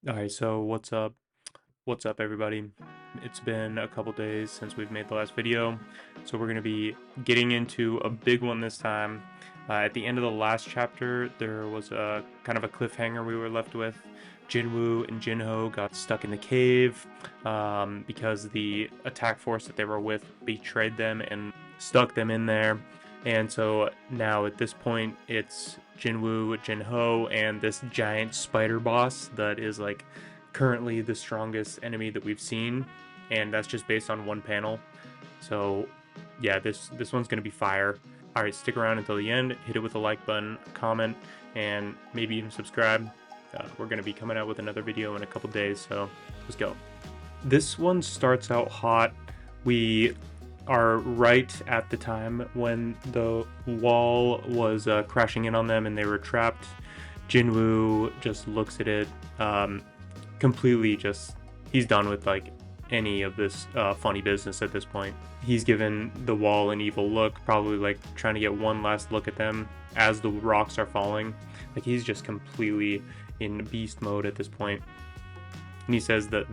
Alright, so what's up? What's up, everybody? It's been a couple days since we've made the last video, so we're going to be getting into a big one this time. At the end of the last chapter, there was a kind of a cliffhanger we were left with. Jin Woo and Jin Ho got stuck in the cave because the attack force that they were with betrayed them and stuck them in there. And so now at this point, it's Jin Woo, Jin Ho, and this giant spider boss that is like currently the strongest enemy that we've seen, and that's just based on one panel. So yeah, this one's gonna be fire. All right, stick around until the end. Hit it with a like button, comment, and maybe even subscribe. We're gonna be coming out with another video in a couple days, so let's go. This one starts out hot. We are right at the time when the wall was crashing in on them and they were trapped. Jin Woo just looks at it, completely just, he's done with like any of this funny business at this point. He's given the wall an evil look, probably like trying to get one last look at them as the rocks are falling. Like he's just completely in beast mode at this point. And he says that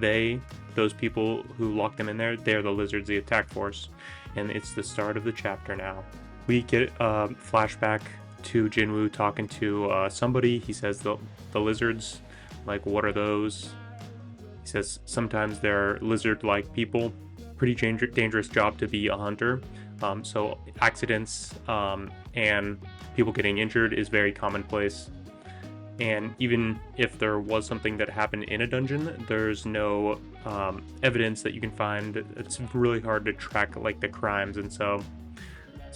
those people who locked them in there, they're the lizards, the attack force. And it's the start of the chapter now. We get a flashback to Jin Woo talking to somebody. He says the lizards, like, what are those? He says sometimes they're lizard-like people. Pretty dangerous job to be a hunter. So accidents and people getting injured is very commonplace. And even if there was something that happened in a dungeon, there's no evidence that you can find. It's really hard to track like the crimes, and so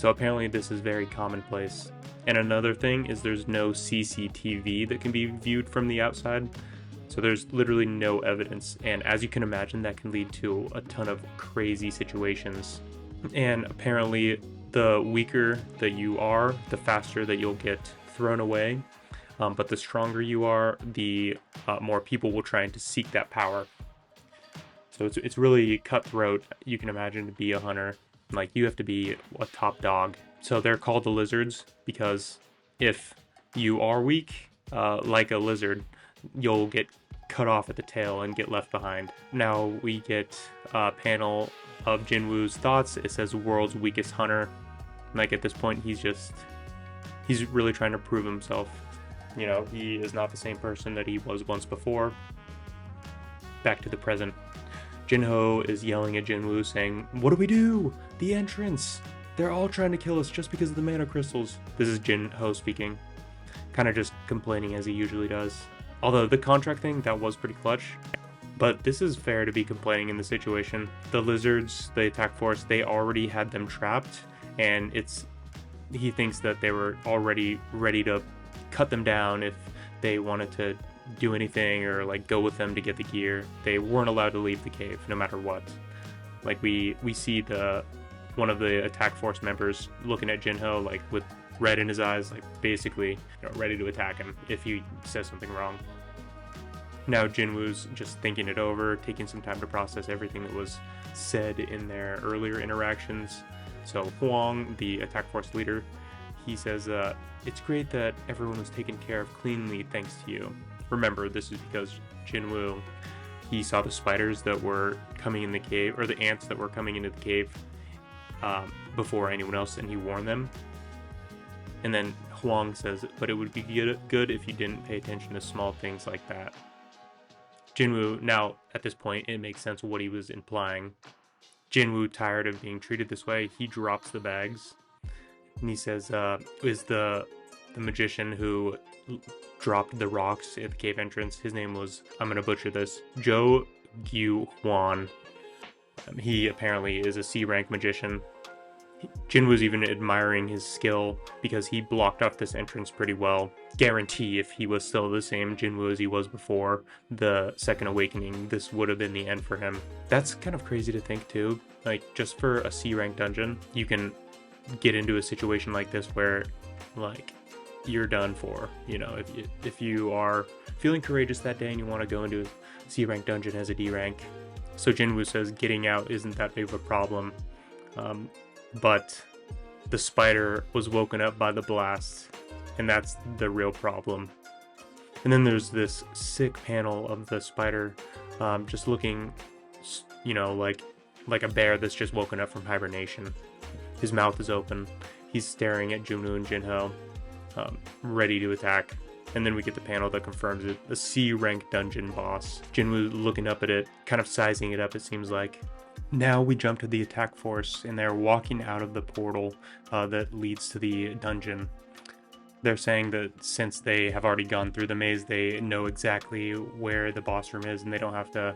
apparently this is very commonplace. And another thing is there's no CCTV that can be viewed from the outside, so there's literally no evidence. And as you can imagine, that can lead to a ton of crazy situations. And apparently, the weaker that you are, the faster that you'll get thrown away. But the stronger you are, the more people will try to seek that power. So it's really cutthroat, you can imagine, to be a hunter. Like, you have to be a top dog. So they're called the lizards because if you are weak, like a lizard, you'll get cut off at the tail and get left behind. Now we get a panel of Jin Woo's thoughts. It says world's weakest hunter. Like, at this point, he's really trying to prove himself. You know, he is not the same person that he was once before. Back to the present. Jin Ho is yelling at Jin Woo saying, "What do we do? The entrance! They're all trying to kill us just because of the mana crystals." This is Jin Ho speaking. Kind of just complaining as he usually does. Although the contract thing, that was pretty clutch. But this is fair to be complaining in the situation. The lizards, the attack force, they already had them trapped. And he thinks that they were already ready to cut them down if they wanted to do anything or like go with them to get the gear. They weren't allowed to leave the cave no matter what. Like we see one of the attack force members looking at Jinho like with red in his eyes, like basically ready to attack him if he says something wrong. Now Jinwoo's just thinking it over, taking some time to process everything that was said in their earlier interactions. So Huang, the attack force leader, he says, "It's great that everyone was taken care of cleanly thanks to you." Remember, this is because Jin Woo, he saw the spiders that were coming in the cave, or the ants that were coming into the cave before anyone else, and he warned them. And then Huang says, "But it would be good if you didn't pay attention to small things like that." Jin Woo, now at this point, it makes sense what he was implying. Jin Woo, tired of being treated this way, he drops the bags. And he says, is the magician who dropped the rocks at the cave entrance, his name was, I'm going to butcher this, Zhou Gyu Huan. He apparently is a C-rank magician. Jin was even admiring his skill because he blocked off this entrance pretty well. Guarantee if he was still the same Jin Woo as he was before the Second Awakening, this would have been the end for him. That's kind of crazy to think too. Like, just for a C-rank dungeon, you can get into a situation like this where, like, you're done for. You know, if you are feeling courageous that day and you want to go into a C-rank dungeon as a D-rank. So Jin Woo says getting out isn't that big of a problem. But the spider was woken up by the blast, and that's the real problem. And then there's this sick panel of the spider just looking, you know, like a bear that's just woken up from hibernation. His mouth is open. He's staring at Jin Woo and Jin-ho, ready to attack. And then we get the panel that confirms it, a C-rank dungeon boss. Jin Woo looking up at it, kind of sizing it up, it seems like. Now we jump to the attack force, and they're walking out of the portal that leads to the dungeon. They're saying that since they have already gone through the maze, they know exactly where the boss room is, and they don't have to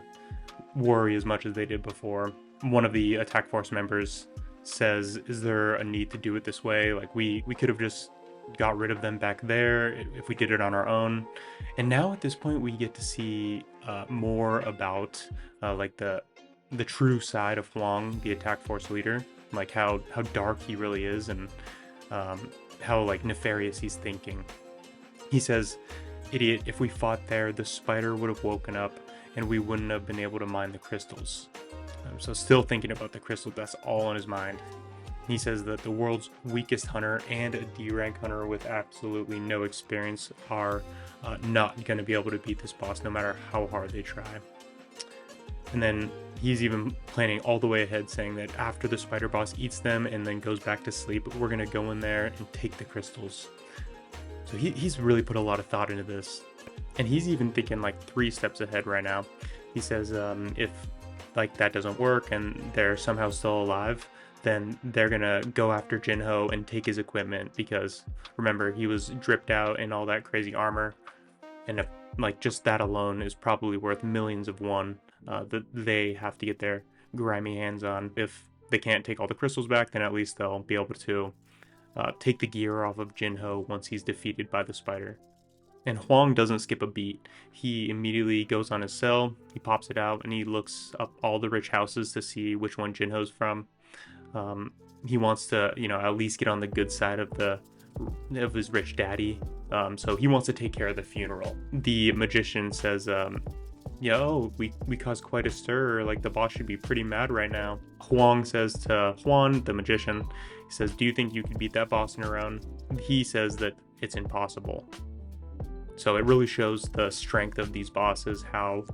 worry as much as they did before. One of the attack force members says, is there a need to do it this way? Like, we could have just got rid of them back there if we did it on our own. And now at this point, we get to see more about like the true side of Huang, the attack force leader, like how dark he really is, and how like nefarious he's thinking. He says, "Idiot, if we fought there, the spider would have woken up and we wouldn't have been able to mine the crystals." So still thinking about the crystal, that's all on his mind. He says that the world's weakest hunter and a D-rank hunter with absolutely no experience are not going to be able to beat this boss no matter how hard they try. And then he's even planning all the way ahead, saying that after the spider boss eats them and then goes back to sleep, we're going to go in there and take the crystals. So he's really put a lot of thought into this. And he's even thinking like 3 steps ahead right now. He says if like that doesn't work and they're somehow still alive, then they're going to go after Jin-ho and take his equipment, because remember, he was dripped out in all that crazy armor. And if, like, just that alone is probably worth millions of won that they have to get their grimy hands on. If they can't take all the crystals back, then at least they'll be able to take the gear off of Jin-ho once he's defeated by the spider. And Huang doesn't skip a beat. He immediately goes on his cell, he pops it out, and he looks up all the rich houses to see which one Jin-ho's from. He wants to, you know, at least get on the good side of his rich daddy. So he wants to take care of the funeral. The magician says, yo, we caused quite a stir. Like, the boss should be pretty mad right now. Huang says to Huan, the magician, he says, do you think you could beat that boss on your own? He says that it's impossible. So it really shows the strength of these bosses, how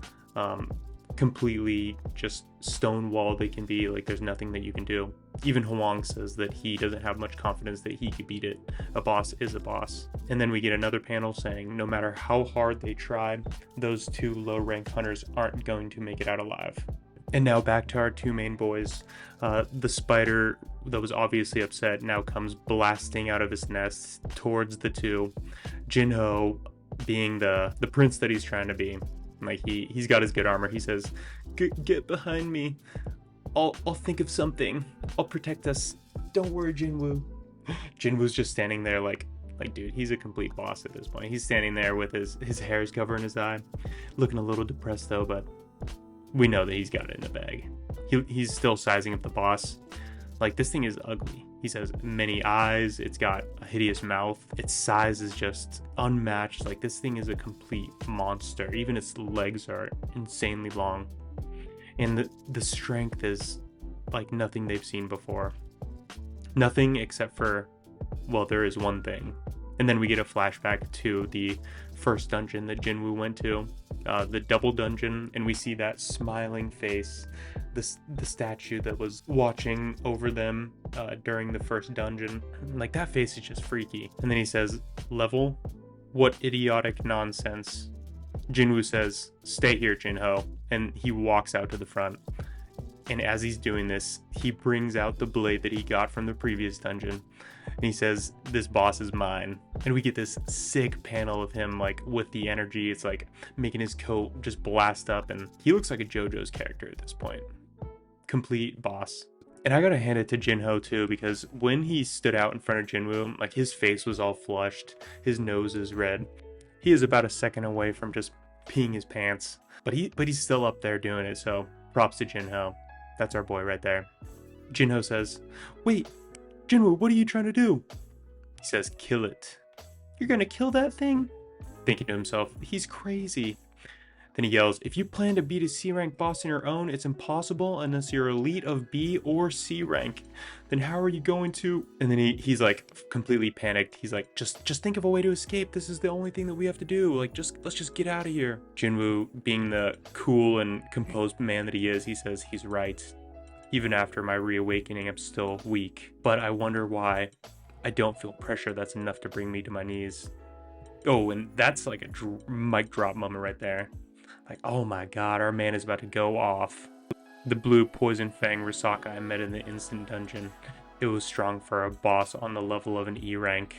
completely just stonewall they can be. Like, there's nothing that you can do. Even Huang says that he doesn't have much confidence that he could beat it. A boss is a boss. And then we get another panel saying no matter how hard they try, those 2 low-rank hunters aren't going to make it out alive. And now back to our 2 main boys. The spider that was obviously upset now comes blasting out of his nest towards the 2. Jin-ho, being the prince that he's trying to be, like he's got his good armor. He says, get behind me. I'll think of something. I'll protect us. Don't worry, Jin Woo. Jin Woo's just standing there like dude, he's a complete boss at this point. He's standing there with his hair's covering his eye, looking a little depressed though, but we know that he's got it in the bag. He's still sizing up the boss. Like, this thing is ugly. He says many eyes, it's got a hideous mouth, its size is just unmatched. Like, this thing is a complete monster. Even its legs are insanely long. And the strength is like nothing they've seen before. Nothing except for, well, there is one thing. And then we get a flashback to the first dungeon that Jin Woo went to, the double dungeon, and we see that smiling face, the statue that was watching over them during the first dungeon. Like, that face is just freaky. And then he says, level? What idiotic nonsense. Jin Woo says, stay here, Jin-ho, and he walks out to the front. And as he's doing this, he brings out the blade that he got from the previous dungeon. And he says, this boss is mine. And we get this sick panel of him, like, with the energy. It's like making his coat just blast up. And he looks like a JoJo's character at this point. Complete boss. And I gotta hand it to Jin-ho too, because when he stood out in front of Jin Woo, like, his face was all flushed. His nose is red. He is about a second away from just peeing his pants. But he's still up there doing it, so props to Jin-ho. That's our boy right there. Jin-ho says, wait, Jin Woo, what are you trying to do? He says, kill it. You're gonna kill that thing? Thinking to himself, he's crazy. Then he yells, if you plan to beat a C rank boss on your own, it's impossible unless you're elite of B or C rank. Then how are you going to? And then he's like completely panicked. He's like, just think of a way to escape. This is the only thing that we have to do. Like, let's just get out of here. Jin Woo, being the cool and composed man that he is, he says he's right. Even after my reawakening, I'm still weak. But I wonder why I don't feel pressure that's enough to bring me to my knees. Oh, and that's like a mic drop moment right there. Like, oh my god, our man is about to go off. The blue poison fang Risaka I met in the instant dungeon. It was strong for a boss on the level of an E rank,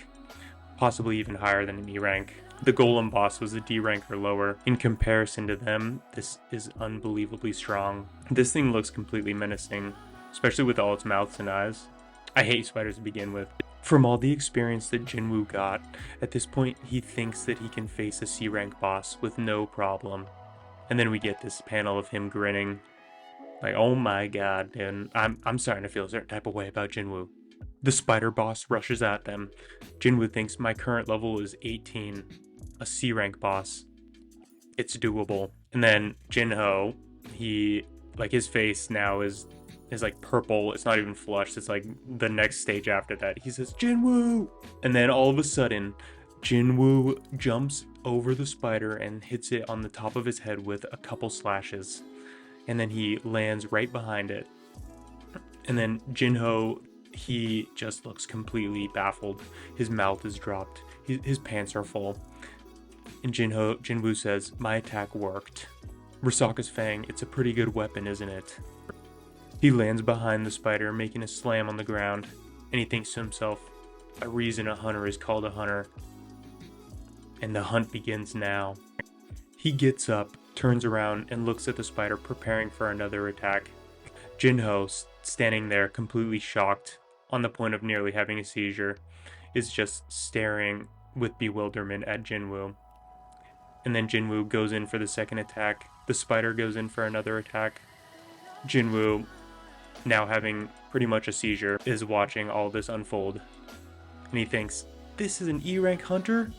possibly even higher than an E rank. The golem boss was a D rank or lower. In comparison to them, this is unbelievably strong. This thing looks completely menacing, especially with all its mouths and eyes. I hate spiders to begin with. From all the experience that Jin Woo got, at this point he thinks that he can face a C rank boss with no problem. And then we get this panel of him grinning. Like, oh my god, and I'm starting to feel a certain type of way about Jin Woo. The spider boss rushes at them. Jin Woo thinks my current level is 18, a C rank boss. It's doable. And then Jin Ho, his face now is like purple. It's not even flushed. It's like the next stage after that. He says, Jin Woo! And then all of a sudden, Jin Woo jumps over the spider and hits it on the top of his head with a couple slashes. And then he lands right behind it. And then Jin Ho, he just looks completely baffled. His mouth is dropped. His pants are full. And Jin Woo says, my attack worked. Risaka's fang, it's a pretty good weapon, isn't it? He lands behind the spider, making a slam on the ground. And he thinks to himself, a reason a hunter is called a hunter. And the hunt begins now. He gets up, turns around, and looks at the spider, preparing for another attack. Jin Ho, standing there completely shocked, on the point of nearly having a seizure, is just staring with bewilderment at Jin Woo. And then Jin Woo goes in for the second attack. The spider goes in for another attack. Jin Woo, now having pretty much a seizure, is watching all this unfold. And he thinks, this is an E rank hunter?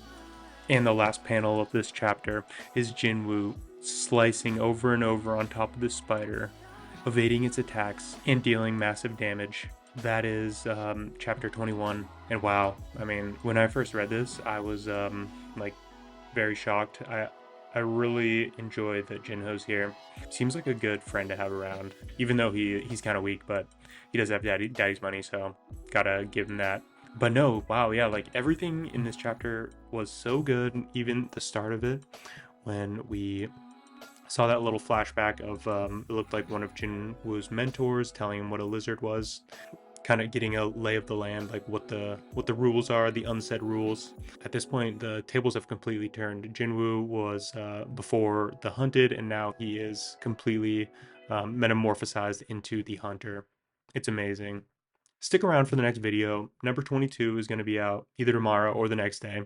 And the last panel of this chapter is Jin Woo slicing over and over on top of the spider, evading its attacks and dealing massive damage. That is chapter 21. And wow, I mean, when I first read this, I was very shocked. I really enjoy that Jin Ho's here. Seems like a good friend to have around, even though he's kind of weak, but he does have daddy's money, so gotta give him that. But no, wow, yeah, like everything in this chapter was so good. Even the start of it, when we saw that little flashback of it looked like one of Jin Woo's mentors telling him what a lizard was, kind of getting a lay of the land, like what the rules are, the unsaid rules. At this point, the tables have completely turned. Jin Woo was before the hunted, and now he is completely metamorphosized into the hunter. It's amazing. Stick around for the next video. Number 22 is going to be out either tomorrow or the next day.